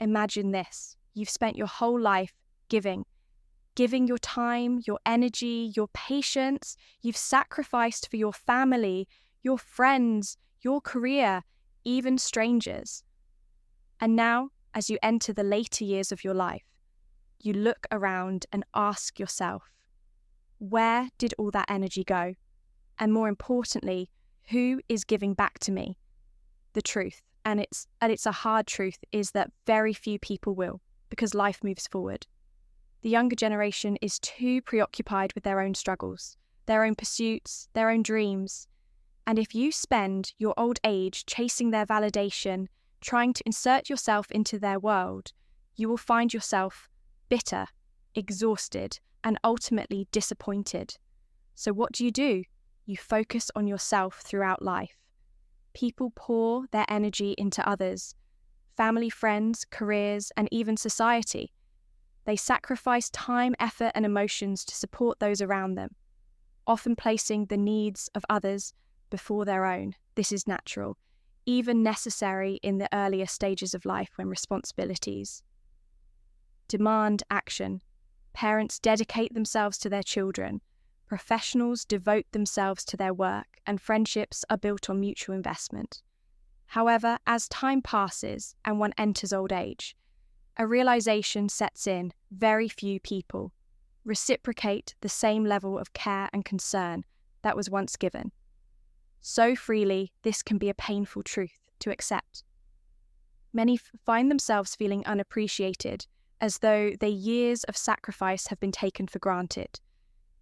Imagine this. You've spent your whole life giving your time, your energy, your patience. You've sacrificed for your family, your friends, your career, even strangers. And now, as you enter the later years of your life, you look around and ask yourself, where did all that energy go? And more importantly, who is giving back to me? The truth, and it's a hard truth, is that very few people will, because life moves forward. The younger generation is too preoccupied with their own struggles, their own pursuits, their own dreams. And if you spend your old age chasing their validation, trying to insert yourself into their world, you will find yourself bitter, exhausted, and ultimately disappointed. So what do? You focus on yourself throughout life. People pour their energy into others, family, friends, careers, and even society. They sacrifice time, effort, and emotions to support those around them, often placing the needs of others before their own. This is natural, even necessary in the earlier stages of life when responsibilities demand action. Parents dedicate themselves to their children. Professionals devote themselves to their work, and friendships are built on mutual investment. However, as time passes and one enters old age, a realization sets in: very few people reciprocate the same level of care and concern that was once given. So freely, this can be a painful truth to accept. Many find themselves feeling unappreciated, as though their years of sacrifice have been taken for granted.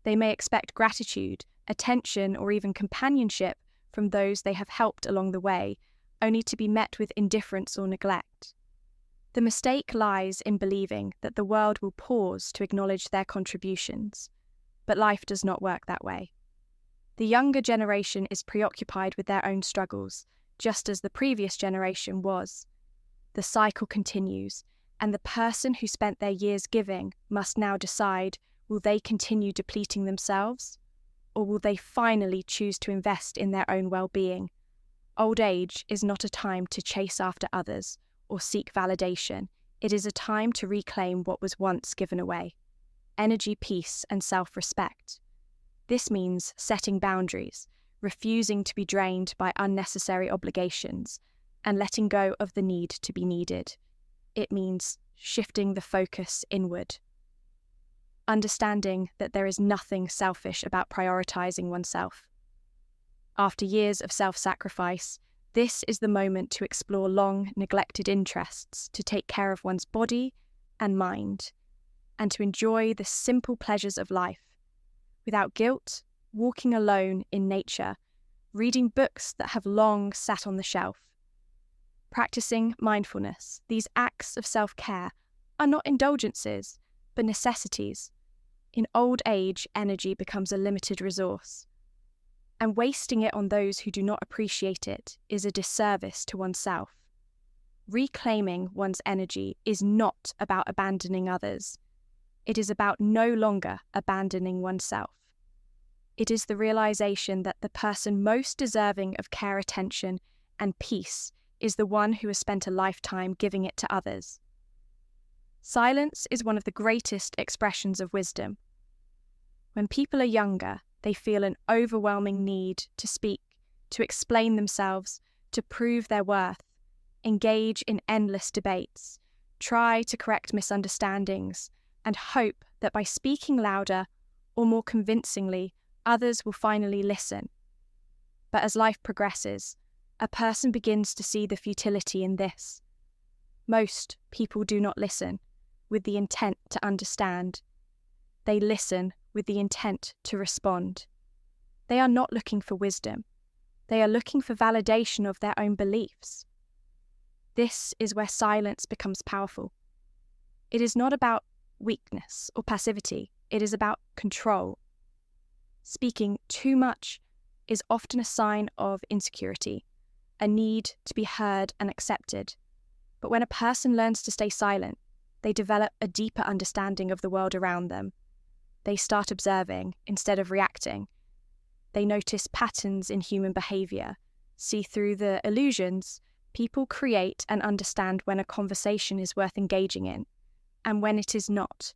They may expect gratitude, attention, or even companionship from those they have helped along the way, only to be met with indifference or neglect. The mistake lies in believing that the world will pause to acknowledge their contributions, but life does not work that way. The younger generation is preoccupied with their own struggles, just as the previous generation was. The cycle continues, and the person who spent their years giving must now decide: will they continue depleting themselves, or will they finally choose to invest in their own well-being? Old age is not a time to chase after others or seek validation. It is a time to reclaim what was once given away: energy, peace, and self-respect. This means setting boundaries, refusing to be drained by unnecessary obligations, and letting go of the need to be needed. It means shifting the focus inward. Understanding that there is nothing selfish about prioritizing oneself. After years of self-sacrifice, this is the moment to explore long-neglected interests, to take care of one's body and mind, and to enjoy the simple pleasures of life. Without guilt, walking alone in nature, reading books that have long sat on the shelf. Practicing mindfulness, these acts of self-care are not indulgences, but necessities. In old age, energy becomes a limited resource, and wasting it on those who do not appreciate it is a disservice to oneself. Reclaiming one's energy is not about abandoning others. It is about no longer abandoning oneself. It is the realization that the person most deserving of care, attention, and peace is the one who has spent a lifetime giving it to others. Silence is one of the greatest expressions of wisdom. When people are younger, they feel an overwhelming need to speak, to explain themselves, to prove their worth, engage in endless debates, try to correct misunderstandings, and hope that by speaking louder or more convincingly, others will finally listen. But as life progresses, a person begins to see the futility in this. Most people do not listen with the intent to understand. They listen with the intent to respond. They are not looking for wisdom. They are looking for validation of their own beliefs. This is where silence becomes powerful. It is not about weakness or passivity. It is about control. Speaking too much is often a sign of insecurity, a need to be heard and accepted. But when a person learns to stay silent, they develop a deeper understanding of the world around them. They start observing instead of reacting. They notice patterns in human behavior, see through the illusions, People create and understand when a conversation is worth engaging in and when it is not.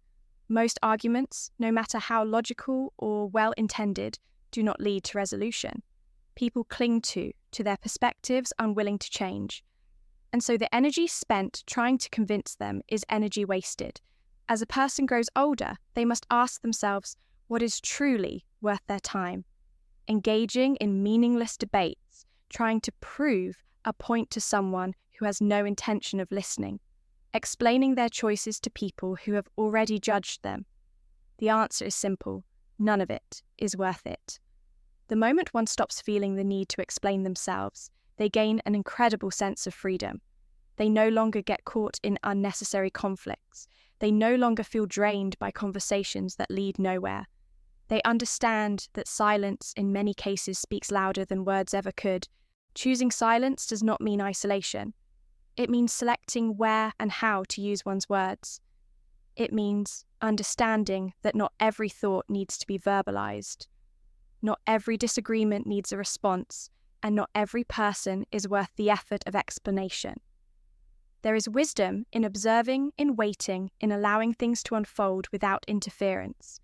Most arguments, no matter how logical or well-intended, do not lead to resolution. People cling to their perspectives, unwilling to change. And so the energy spent trying to convince them is energy wasted. As a person grows older, they must ask themselves what is truly worth their time. Engaging in meaningless debates, trying to prove a point to someone who has no intention of listening. Explaining their choices to people who have already judged them. The answer is simple: none of it is worth it. The moment one stops feeling the need to explain themselves, they gain an incredible sense of freedom. They no longer get caught in unnecessary conflicts. They no longer feel drained by conversations that lead nowhere. They understand that silence in many cases speaks louder than words ever could. Choosing silence does not mean isolation. It means selecting where and how to use one's words. It means understanding that not every thought needs to be verbalized. Not every disagreement needs a response, and not every person is worth the effort of explanation. There is wisdom in observing, in waiting, in allowing things to unfold without interference.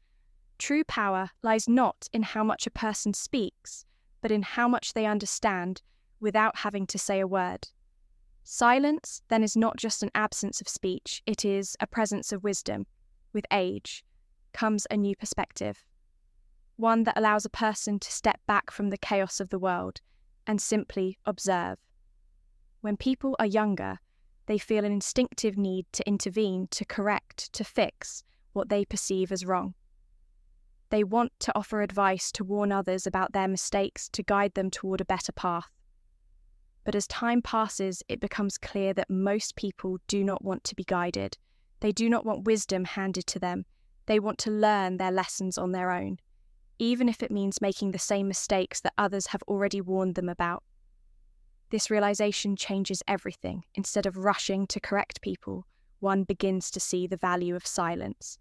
True power lies not in how much a person speaks, but in how much they understand without having to say a word. Silence, then, is not just an absence of speech, it is a presence of wisdom. With age comes a new perspective, one that allows a person to step back from the chaos of the world and simply observe. When people are younger, they feel an instinctive need to intervene, to correct, to fix what they perceive as wrong. They want to offer advice, to warn others about their mistakes, to guide them toward a better path. But as time passes, it becomes clear that most people do not want to be guided. They do not want wisdom handed to them. They want to learn their lessons on their own, even if it means making the same mistakes that others have already warned them about. This realization changes everything. Instead of rushing to correct people, one begins to see the value of silence.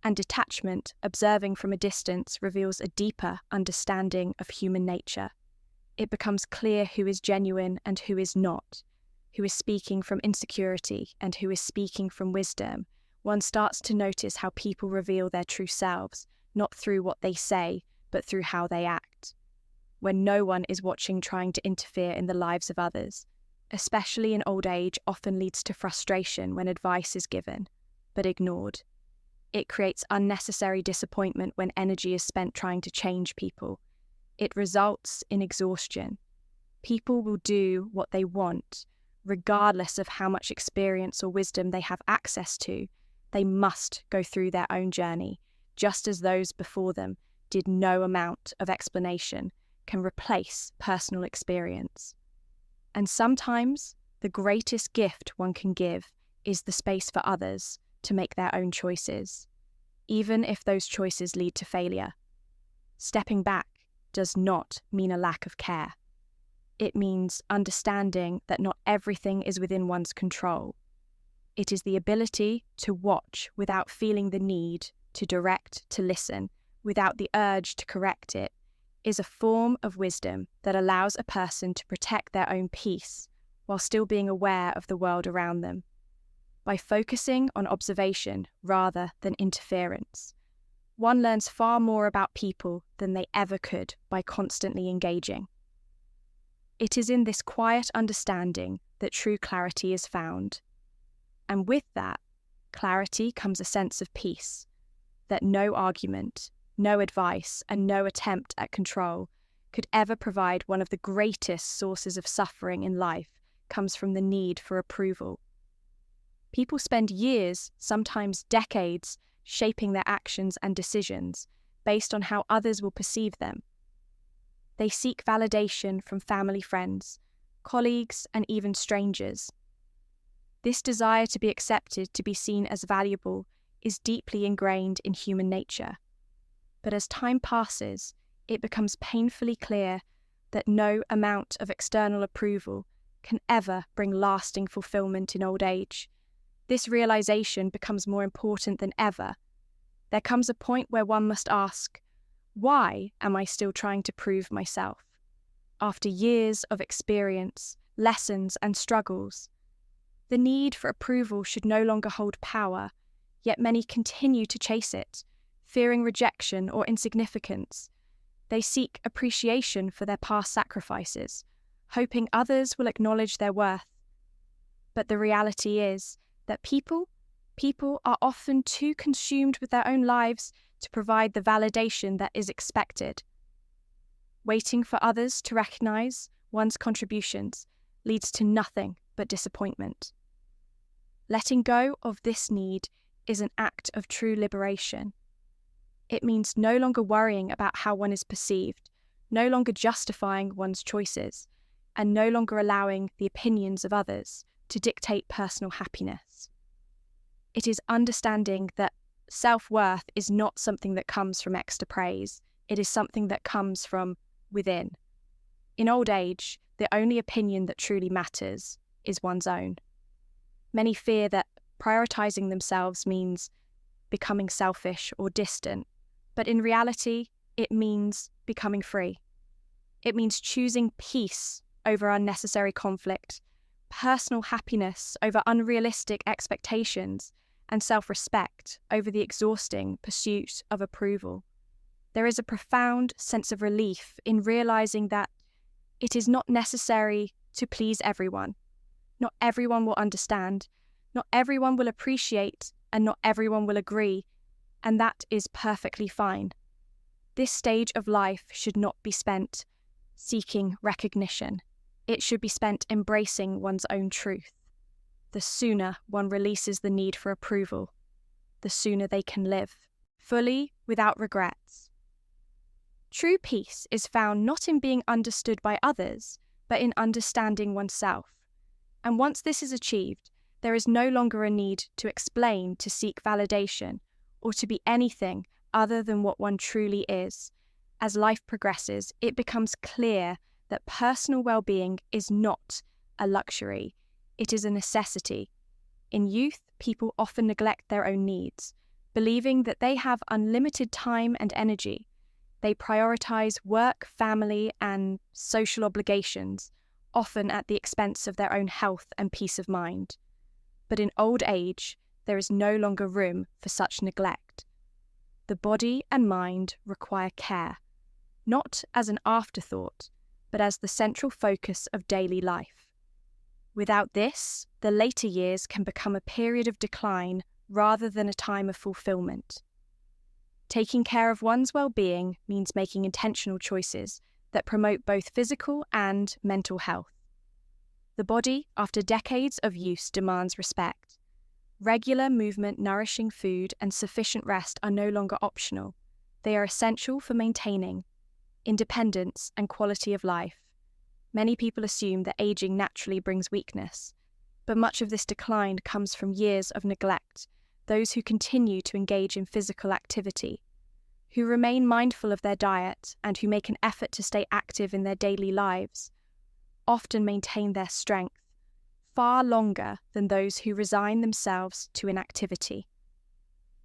And detachment, observing from a distance, reveals a deeper understanding of human nature. It becomes clear who is genuine and who is not, who is speaking from insecurity and who is speaking from wisdom. One starts to notice how people reveal their true selves, not through what they say, but through how they act. When no one is watching, trying to interfere in the lives of others, especially in old age, often leads to frustration when advice is given, but ignored. It creates unnecessary disappointment when energy is spent trying to change people. It results in exhaustion. People will do what they want, regardless of how much experience or wisdom they have access to. They must go through their own journey, just as those before them did. No amount of explanation can replace personal experience. And sometimes the greatest gift one can give is the space for others to make their own choices, even if those choices lead to failure. Stepping back does not mean a lack of care. It means understanding that not everything is within one's control. It is the ability to watch without feeling the need to direct, to listen, without the urge to correct it, is a form of wisdom that allows a person to protect their own peace while still being aware of the world around them. By focusing on observation rather than interference, one learns far more about people than they ever could by constantly engaging. It is in this quiet understanding that true clarity is found. And with that clarity comes a sense of peace, that no argument, no advice, and no attempt at control could ever provide. One of the greatest sources of suffering in life comes from the need for approval. People spend years, sometimes decades, shaping their actions and decisions based on how others will perceive them. They seek validation from family, friends, colleagues, and even strangers. This desire to be accepted, to be seen as valuable, is deeply ingrained in human nature. But as time passes, it becomes painfully clear that no amount of external approval can ever bring lasting fulfillment in old age. This realization becomes more important than ever. There comes a point where one must ask, why am I still trying to prove myself? After years of experience, lessons, and struggles. The need for approval should no longer hold power, yet many continue to chase it, fearing rejection or insignificance. They seek appreciation for their past sacrifices, hoping others will acknowledge their worth. But the reality is that people are often too consumed with their own lives to provide the validation that is expected. Waiting for others to recognize one's contributions leads to nothing but disappointment. Letting go of this need is an act of true liberation. It means no longer worrying about how one is perceived, no longer justifying one's choices, and no longer allowing the opinions of others to dictate personal happiness. It is understanding that self-worth is not something that comes from extra praise. It is something that comes from within. In old age, the only opinion that truly matters is one's own. Many fear that prioritizing themselves means becoming selfish or distant, but in reality, it means becoming free. It means choosing peace over unnecessary conflict, personal happiness over unrealistic expectations, and self-respect over the exhausting pursuit of approval. There is a profound sense of relief in realizing that it is not necessary to please everyone. Not everyone will understand, not everyone will appreciate, and not everyone will agree, and that is perfectly fine. This stage of life should not be spent seeking recognition. It should be spent embracing one's own truth. The sooner one releases the need for approval, the sooner they can live, fully without regrets. True peace is found not in being understood by others, but in understanding oneself. And once this is achieved, there is no longer a need to explain, to seek validation, or to be anything other than what one truly is. As life progresses, it becomes clear that personal well-being is not a luxury, it is a necessity. In youth, people often neglect their own needs, believing that they have unlimited time and energy. They prioritize work, family, and social obligations, often at the expense of their own health and peace of mind. But in old age, there is no longer room for such neglect. The body and mind require care, not as an afterthought, but as the central focus of daily life. Without this, the later years can become a period of decline rather than a time of fulfillment. Taking care of one's well-being means making intentional choices that promote both physical and mental health. The body, after decades of use, demands respect. Regular movement, nourishing food, and sufficient rest are no longer optional. They are essential for maintaining independence and quality of life. Many people assume that aging naturally brings weakness, but much of this decline comes from years of neglect. Those who continue to engage in physical activity, who remain mindful of their diet, and who make an effort to stay active in their daily lives, often maintain their strength far longer than those who resign themselves to inactivity.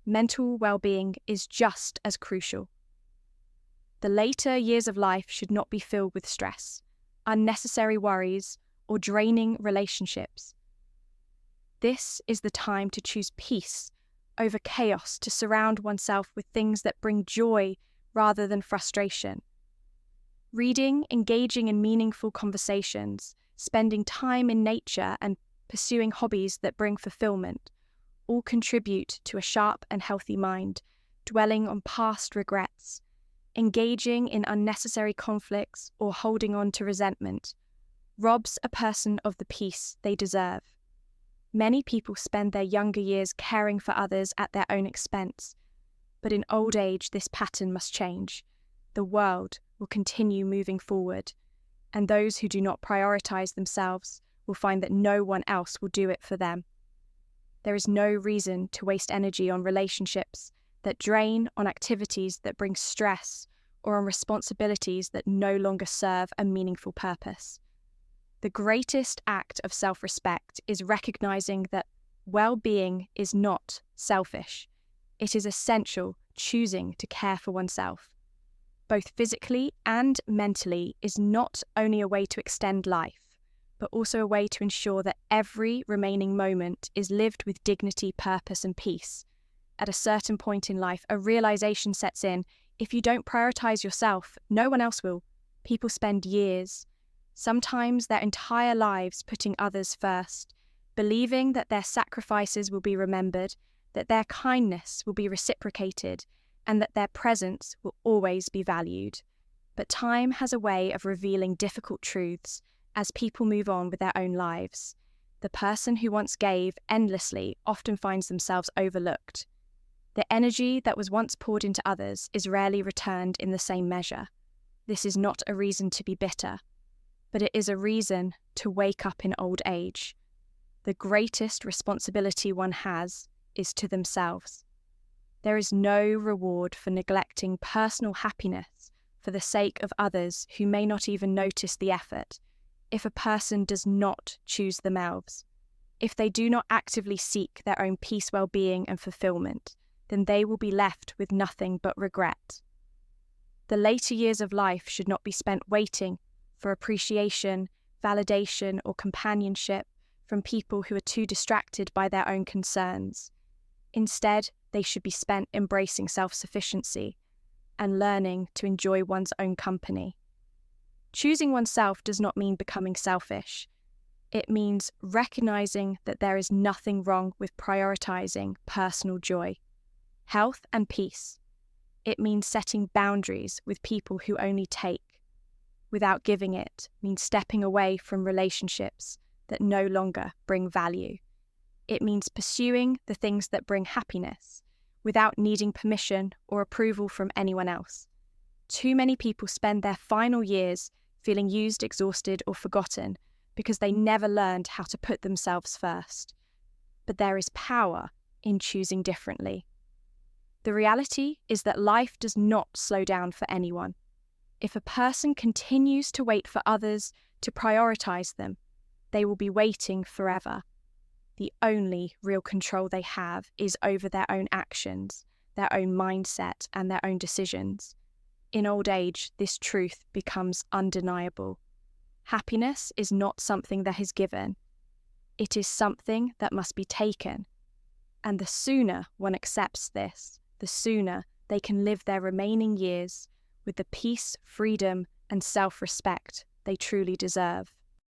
Mental well-being is just as crucial. The later years of life should not be filled with stress, unnecessary worries, or draining relationships. This is the time to choose peace over chaos, to surround oneself with things that bring joy rather than frustration. Reading, engaging in meaningful conversations, spending time in nature, and pursuing hobbies that bring fulfillment all contribute to a sharp and healthy mind. Dwelling on past regrets, engaging in unnecessary conflicts, or holding on to resentment robs a person of the peace they deserve. Many people spend their younger years caring for others at their own expense, but in old age this pattern must change. The world will continue moving forward, and those who do not prioritize themselves will find that no one else will do it for them. There is no reason to waste energy on relationships that drain, on activities that bring stress, or on responsibilities that no longer serve a meaningful purpose. The greatest act of self-respect is recognizing that well-being is not selfish. It is essential choosing to care for oneself, both physically and mentally, is not only a way to extend life, but also a way to ensure that every remaining moment is lived with dignity, purpose, and peace. At a certain point in life, a realization sets in: if you don't prioritize yourself, no one else will. People spend years, sometimes their entire lives, putting others first, believing that their sacrifices will be remembered, that their kindness will be reciprocated, and that their presence will always be valued. But time has a way of revealing difficult truths as people move on with their own lives. The person who once gave endlessly often finds themselves overlooked. The energy that was once poured into others is rarely returned in the same measure. This is not a reason to be bitter, but it is a reason to wake up in old age. The greatest responsibility one has is to themselves. There is no reward for neglecting personal happiness for the sake of others who may not even notice the effort. If a person does not choose themselves, if they do not actively seek their own peace, well-being, and fulfillment, then they will be left with nothing but regret. The later years of life should not be spent waiting for appreciation, validation, or companionship from people who are too distracted by their own concerns. Instead, they should be spent embracing self-sufficiency and learning to enjoy one's own company. Choosing oneself does not mean becoming selfish. It means recognizing that there is nothing wrong with prioritizing personal joy, health, and peace. It means setting boundaries with people who only take without giving. It means stepping away from relationships that no longer bring value. It means pursuing the things that bring happiness without needing permission or approval from anyone else. Too many people spend their final years feeling used, exhausted, or forgotten because they never learned how to put themselves first. But there is power in choosing differently. The reality is that life does not slow down for anyone. If a person continues to wait for others to prioritize them, they will be waiting forever. The only real control they have is over their own actions, their own mindset, and their own decisions. In old age, this truth becomes undeniable. Happiness is not something that is given. It is something that must be taken. And the sooner one accepts this, the sooner they can live their remaining years with the peace, freedom, and self-respect they truly deserve.